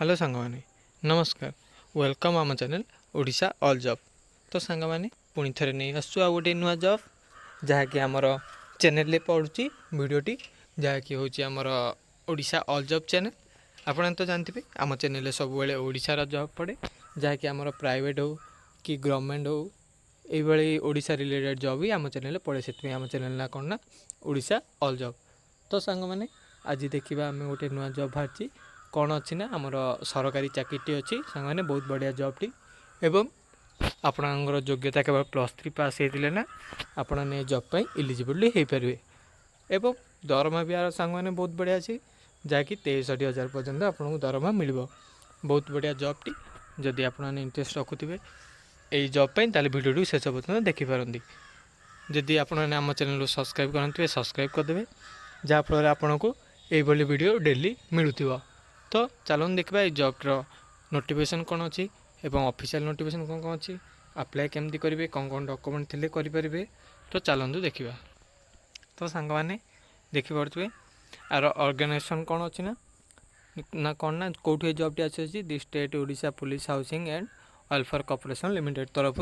Hello सांग मैंने नमस्कार वेलकम आम चैनल ओडिशा ऑल जॉब। तो सांग मैंने पुणी थे नहीं आसु आ गोटे नुआ जॉब जहाँकि आमर चैनल पड़ुची वीडियोटी जहाँकि हूँ आमर ओडिशा ऑल जॉब चैनल। आपन तो जानते आम चैनल सब ओडिशार जॉब पड़े जहाँकि आमर प्राइवेट हो कि गवर्नमेंट हो ये ओडिशा रिलेटेड जॉब भी आम चैनल पड़े से आम चैनल ना कौन ना ओडिशा ऑल जॉब। तो सांग मैंने आज देखा आम गोटे नुआ जॉब बाहरी कौन अच्छी ना आमर सरकारी चाकरी अच्छी सांग मैंने बहुत बढ़िया जॉबटी एवं आपणकर योग्यता केवल +3 पास होते ना आपण ने जॉब पर इलिजिबल हो पारे एवं दरमा भी यार सांग मैंने बहुत बढ़िया अच्छी जहाँकि 63,000 पर्यटन आपको दरमा मिल बहुत बढ़िया जॉबटी। जदि आपने इंटरेस्ट रखुवे यही जॉब पर ताले वीडियो शेष पर्यटन देखिपारती। जदि आपने आम चैनल सब्सक्राइब करते सब्सक्राइब करदे जहाँफल आपन को यही वीडियो डेली मिलूव। तो चलन देखा ये जॉब्र नोटिफिकेशन कौन अच्छी एवं ऑफिशियल नोटिफिकेशन कौन कौन अच्छी अप्लाई केमती करेंगे कौन कौन डॉक्यूमेंट थे करेंगे। तो चलतु देखा। तो सांग मैंने देखिपे आर ऑर्गेनाइजेशन कौन अच्छी ना कौन ना कौटी जॉबटी आसी the state Odisha police housing and welfare corporation limited तरफ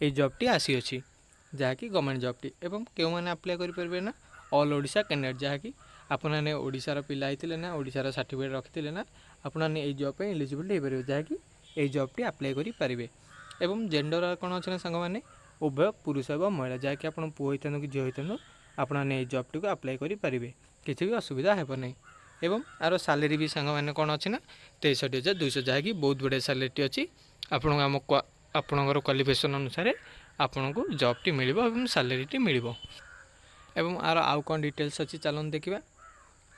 ये जॉबटी आसी अच्छी जहाँकि गवर्नमेंट जॉबटी एवं क्यों मैंने अप्लाई करेंगे ना ऑल ओडिशा कैंडिडेट जहाँकि आपने ओडिशार पिला होते ना ओडिशार सर्टिफिकेट रखिते ना आपने ये जॉब पे एलिजिबल हो पारे जहाँकि ये जॉबटी अप्लाई करेंगे। एवं जेंडर कौन अच्छे सांग मैंने उभय पुरुष एवं महिला जहाँकि आप पुओ होता कि झील होता आपने ये जॉबटी को अप्लाई करेंगे किसी भी असुविधा हे ना। एवं आर सालेरी भी सांग मैंने कौन अच्छी ना 63,200 जहाँकि बहुत बढ़िया सालेरी अच्छी आपणकर क्वालिफिकेशन अनुसार आपन को जॉबटी मिल सालेरी मिल। एवं आर आउ कौन डिटेल्स अच्छी चलन देखा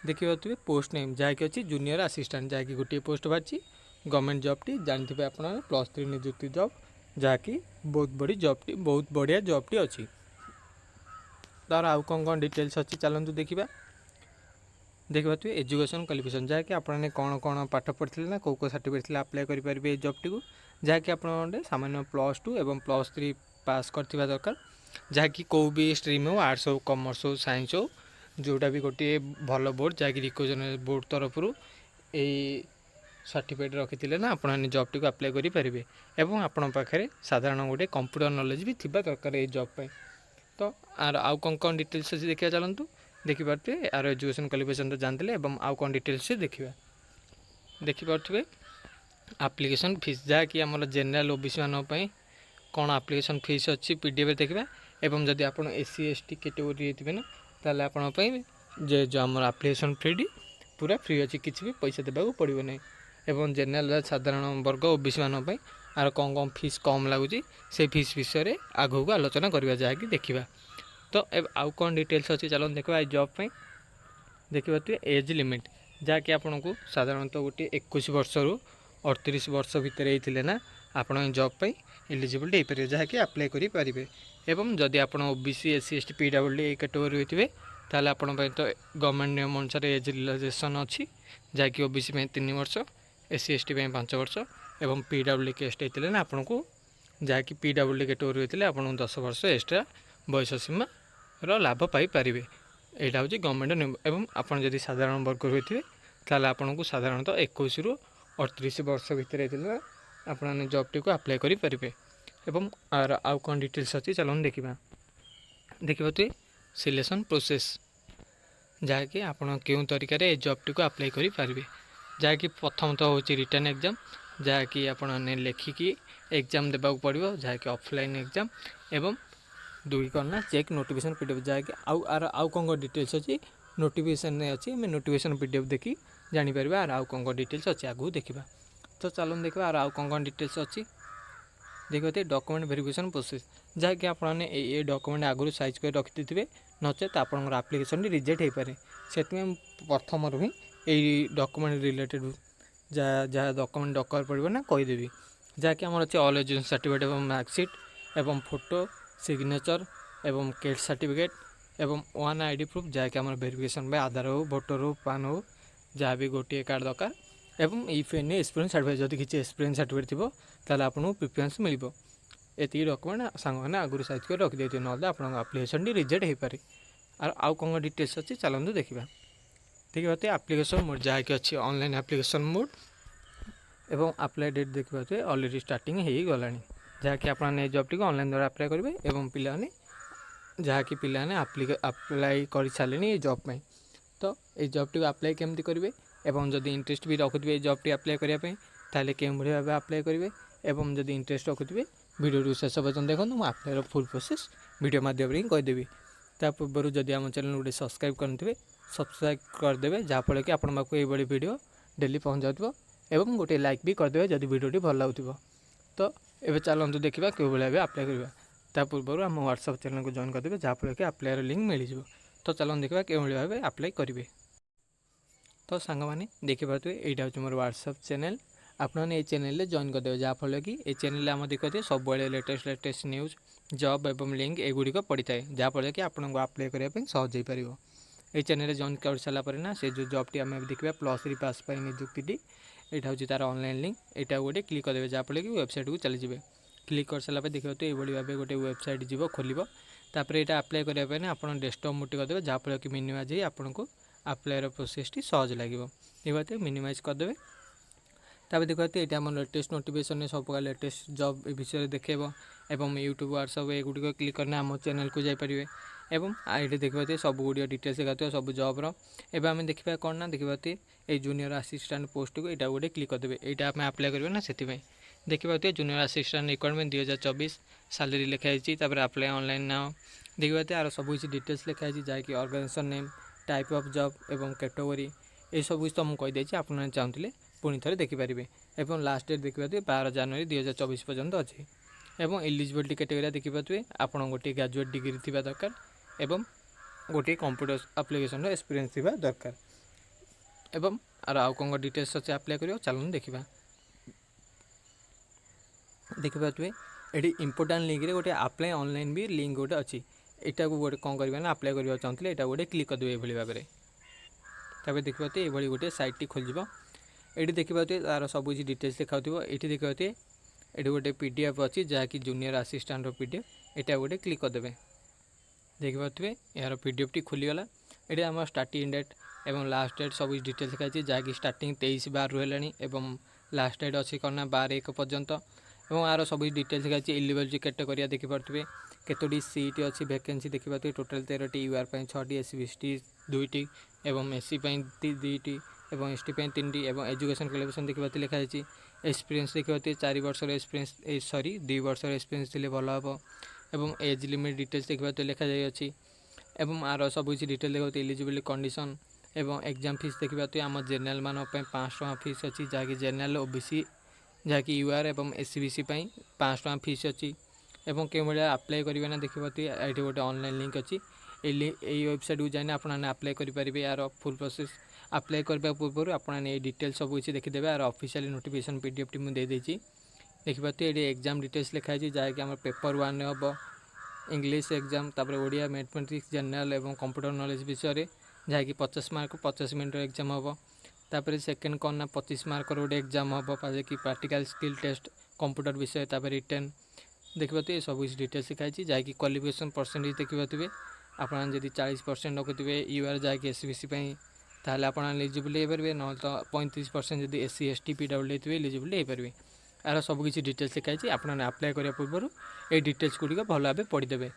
देखिए पोस्ट नेम जहाँकि अच्छी जूनियर असिस्टेंट जहाँकि गोटे पोस्ट बाहरी गवर्नमेंट जॉबटी जानते आप +3 निजुक्ति जॉब जहाँकि बहुत बड़ी जॉबटी बहुत बढ़िया जॉबटी अच्छी। तार आउ कौन कौन डिटेल्स अच्छी चलतु देखा देखिए एजुकेशन क्वालिफिकेशन जहाँकि आपने कौन कौन पाठ पढ़ते ना कौ सर्टिफिकेट अप्लाई करेंगे जॉबटी को जहाँकि आप सामान्य +2 एवं +3 पास करथिबा दरकार जहाँकि कौ भी स्ट्रीम हो आर्ट्स हो कॉमर्स हो साइंस हो जोटा भी गोटे भल बोर्ड जहाँकि रिकग्नाइज बोर्ड तरफ यही सर्टिफिकेट रखी ना आपने जॉबटी को अप्लाई करेंगे एवं आपण पाखे साधारण गोटे कंप्यूटर नॉलेज भी थिबा दरकार ये जॉब पे। तो आर आउ कौन कौन डिटेल्स अच्छी देखा चलतु देखिपे आर एजुकेशन क्वालिफिकेशन तो जानते एवं आउ कौन डिटेल्स देखा देखिपे आप्लिकेशन फीस जहाँकि आम जेनेल ओबीसी मानी कौन आप्लिकेशन फीस अच्छी पीडीएफ देखा एवं जदि आप SC ST कैटेगरी होते ना ताले आपण जो आम आप्लिकेशन फ्री पूरा फ्री अच्छी किसी भी पैसा देवाक पड़ो ना। एवं जेनेल साधारण वर्ग ओबीसी मानी आर कौन कौन फीस कम लगुच से फीस विषय में आगू को आलोचना करवा जहाँकि देखा। तो आउ कौन डिटेल्स अच्छी चलो देखा ये जॉब पे देखिए एज लिमिट जहाँकि आपन को साधारणतः गोटे 21 वर्ष रु 38 वर्ष भितर होते ना आप जॉब पर एलिजिबल हो पारे जहाँकि अप्लाई करेंगे। एवं जदि आप OBC SC ST PWD category होते ताल आपण तो गवर्नमेंट नियम अनुसार एज रिलैक्सेशन अच्छी जहाँकि OBC 3 वर्ष SC ST 5 वर्ष एवं PWD केस्ट होते ना आपन को जहाँकि PWD कैटेगरी होते आपको 10 वर्ष एक्सट्रा बयस सीमा लाभ पाइपर यहाँ हूँ गवर्नमेंट नियम। एवं आपड़ जदि साधारण वर्ग होते ताल आपन को साधारणतः 21 रु 38 वर्ष भितर होते आपने जॉबटी को अप्लाई करेंगे। एवं आर आउ कौन डिटेल्स अच्छी चलन देखा देखिए सिलेक्शन प्रोसेस जहाँकि आपड़ क्यों तरीक़े ये जॉबटी को अप्लाई करेंगे जहाँकि प्रथमतः हूँ रिटर्न एग्जाम जहाँकि आपने लेखिकी एग्जाम देवाक पड़ो जहाँकि ऑफलाइन एग्जाम एवं दुई करना चेक नोटिफिकेशन पीडीएफ जहाँकि आउ कौन कौन डिटेल्स अच्छी नोटिफिकेशन अच्छी आम नोटिफिकेशन पीडीएफ देखी जापर आर आउ कौन कौन डिटेल्स अच्छी आगू देखा। तो चलन देखा आर आउ कौन कौन डिटेल्स अच्छी देखते डॉक्यूमेंट वेरिफिकेशन प्रोसेस जहाँकि आपने ये डॉक्यूमेंट आगुरी साइज कर रखी थे नचेत आपंकर आप्लिकेशन रिजेक्ट हो पारे से प्रथम ही यही डॉक्यूमेंट रिलेटेड जहाँ डॉक्यूमेंट दरकार पड़ो ना कहीदेवी जहाँकि आम अच्छे ऑल एजुकेशन सर्टिफिकेट एवं मार्कशीट एवं फोटो सिग्नेचर एवं कैट सर्टिफिकेट एवं 1 ID प्रूफ जहाँकि आम वेरिफिकेशन आधार हो भोटर हो पान हो जहाँ भी गोटे कार्ड दरकार एवं इफ एनी एक्सपीरियंस सर्टिफिकेट जब किसी एक्सपीरियंस सर्टिफिकेट थो ताल आपको प्रिफरेंस मिल ये डॉक्यूमेंट सांग मैंने आगुरी साइज कर रखी देते ना आप आप्लिकेशन रिजेक्ट हो पारे। और आउ कौन डिटेल्स अच्छी चलतु देखा देखिए आप्लिकेशन मोड जहाँकि अच्छी ऑनलाइन आप्लिकेशन मोड एवं अप्लाई डेट देखिए अलरेडी स्टार्टिंग हो गला जहाँकि आप जॉब टी ऑनलाइन द्वारा अप्लाई करेंगे एवं पिलाने जहाँकि पिलाने अप्लाई कर सारे जॉब में। तो ये जॉब टी अप्लाई केमती करेंगे एवं जदि इंटरेस्ट भी रखुवे जॉब टी अप्लाई करने ताले के भाव अप्लाई करेंगे एवं जदि इंटरेस्ट रखुवे वीडियो शेष पर्यटन देखो मुझे अप्लाई फुल प्रोसेस वीडियो माध्यम ही कहीदेवी। ता पूर्व जदि आम चैनल गोटे सब्सक्राइब करेंगे सब्सक्राइब करदे जहाँफल कि आपण पाक ये वीडियो डेली पहुँच जाऊँ एवं गोटे लाइक भी करदे जदि वीडियो भल लगुव। तो ये चलतु देखा क्यों भाव अप्लाई करवा ता पूर्व आम व्हाट्सएप चैनल को जॉइन करदे जहाँफल कि अप्लाई लिंक मिल जाए। तो चलते देखा क्यों भाव अप्लाई करेंगे। तो सांग मैंने देखिपे यहाँ हूँ मोर व्हाट्सएप चैनल आपने ये चैनल जॉइन करदे जहाँफल कि ये चैनल आम देखते सब लेटेस्ट न्यूज जॉब एवं लिंक एगुड़िक पड़ी था जहाँफल कि आपको अप्लाई करने सहज हो पार। ये चैनल जॉइन कर सारापर ना से जो जॉब टी आम देखा +3 पास नियुक्ति यहाँ हूँ तार ऑनलाइन लिंक यहाँ गोटे क्लिक करदे जहाँफल कि वेबसाइट को चलीजे। क्लिक कर सारापर देखिए तो ये भाव गोटे वेबसाइट जीव खोल तापर यहाँ अप्लाई करने आप डेस्कटॉप मोड करदे जहाँफल कि मिनिमाइज ही आपको अप्लाई प्रोसेस टी सहज लगे। ये बात मिनिमाइज करदे तापर देखते ये आम लेटेस्ट नोटिफिकेशन सब प्रकार लेटेस्ट जॉब विषय देखेब एवं यूट्यूब व्हाट्सएप एगुड़िक क्लिक करना आम चैनल को जापरेंगे एवं ये देखते सब गुड़िया डिटेल्स देखा सब जॉब्र एवं आम देखा कौन ना देखते ये जूनियर असिस्टेंट पोस्ट को यहाँ गोटे क्लिक करदे यहाँ आम अप्लाई करेंगे ना से देखिए जूनियर असिस्टेंट रिक्वायरमेंट 2024 सैलरी लिखाई अप्लाई ऑनलाइन नाउ देखिए यार सब किसी डिटेल्स लिखाई जहाँकि organisation name type of job एवं कैटेगरी ये सब कुछ तो मुझे कहीदे आप चाहते पुणी थे देखिपारे एवं लास्ट डेट देखिए 12 जनवरी 2024 पर्यंत अच्छी एवं एलिजिबिलिटी कैटेगरी देखिए आप गोटे ग्रेजुएट डिग्री थी दरकार एवं गोटे कंप्यूटर एप्लिकेशन एक्सपीरियंस थी दरकार एवं आउ कौन डिटेल्स अच्छे अप्लाई कर चलूँ देखा देखिए ये इंपोर्टाट लिंक रे गोटे अप्लाई ऑनलाइन भी लिंक गोटे अच्छी यहाँ को गोटे कौन करना अप्लाई करने चाहते यहाँ गोटे क्लिक करदे ये भाव में देखिए ये गोटे साइट टी खोल ये देखिए तार सब किसी डिटेल्स देखा ये देखिए ये गोटे पीडीएफ अच्छी जहाँकि जूनियर असिस्टेंट पीडीएफ यहाँ गोटे क्लिक करदे देखिए यार पीडीएफ टी खोलीगला ये आम स्टार्टिंग डेट एवं लास्ट डेट सब डिटेल्स लिखाई जहाँकि स्टार्टिंग 23/12 है लास्ट डेट अच्छी करना 12/1 पर्यंत एवं यार सब डिटेल्स लिखाई एलिजिबिलिटी कैटेगरी देखिपे केतोटी सीट अच्छी वैकेंसी देखिए टोटाल 13टी यूआर 6टी एससी/एसटी 2टी एवं एससी 2टी एवं एसटी 3टी एवं एजुकेशन क्वालिफिकेशन देखिए लिखाई एक्सपीरियंस देखिए 4 वर्ष एक्सपीरियंस सॉरी 2 वर्ष एक्सपीरियंस थे भल हम एवं एज लिमिट डिटेल्स देखिए लिखा जाइए एवं आर सब किसी डिटेल देखिए एलिजिबिलिटी कंडीशन एवं एग्जाम फीस देखिए आम जेनेल मान 500 टका फीस अच्छी जहाँकि जेनेल ओबीसी जहाँकि यूआर एवं एससीबीसी 500 टका फीस अच्छी एवं क्यों भाया अप्लाई करेंगे ना देखिए ये गोटे ऑनलाइन लिंक अच्छी यही वेबसाइट को जाने आप अप्लाई करेंगे यार फुल प्रोसेस अप्लाई करने पूर्व आपने डिटेल्स सब किसी देखीदे यार ऑफिशियल नोटिफिकेशन पीडीएफ टी मुझे देदेजी देखिए ये एग्जाम डिटेल्स लिखाई जहाँकि आम पेपर 1 हम इंग्लिश एग्जाम तापर ओडिया मैथमेटिक्स जनरल एवं कंप्यूटर नॉलेज विषय जहाँकि 50 मार्क 50 मिनट एग्जाम हम तापर सेकेंड कौन ना 25 मार्क गोटे एग्जाम हम कि प्रैक्टिकल स्किल टेस्ट कंप्यूटर विषय तापर रिटर्न देखिए सब किसी डिटेल्स लिखाई जहाँकि क्वालिफिकेशन परसेंटेज देखिए आप 40% रखुवे यूआर जहाँकि एससीबीसी ताहले आप एलिजिबल हो पारे ना तो 35% जब एससी/एसटी पीडब्ल्यू थे एलिजिबल हो पारे यार सब किसी डिटेल्स लिखाई आपने अप्लाई करने पूर्व ये डिटेल्स गुड़िक भल भाव पढ़ीदेवे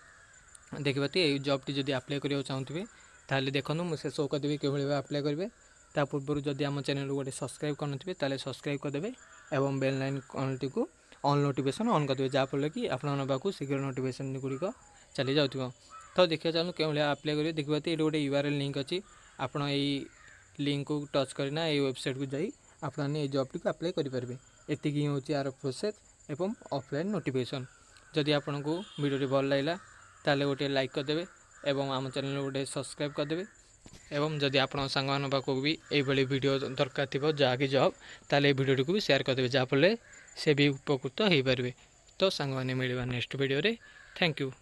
देखिए ये जॉब टी जब अप्लाई करने चाहूँगे ताहले देखो मुझे शो करदेवी क्यों भाव अप्लाई करेंगे ता पूर्व जब आम चैनल गोटे सब्सक्राइब करनथिबे ताले सब्सक्राइब करदेवे एवं बेल लाइन टी को ऑन नोटिफिकेशन ऑन करदेवे जहाँफल कि आपन पाक शीघ्र नोटिफिकेशन गुड़िक चली जाऊँ। तो देखिए चलो क्यों भाव अप्लाई करेंगे देखिए ये गोटे यूआरएल लिंक अच्छी आप लिंक को टच करना ये वेबसाइट को जाई आपने ये जॉब टी को अप्लाई करेंगे एति ही हूँ यार प्रोसेस एवं ऑफलाइन नोटिफिकेशन जदि आपन को वीडियो भल लगा ताले गोटे लाइक करदेवे एवं आम चैनल गोटे सब्सक्राइब करदेवे एवं जदि आपण सांग पाक भी ये वीडियो दरकार थी जहाँकि जॉब ताले वीडियो को भी शेयर करदेवे जहाँफल से भी उपकृत हो पारे। तो सांग मैंने मिलवा नेक्स्ट वीडियो रे थैंक यू।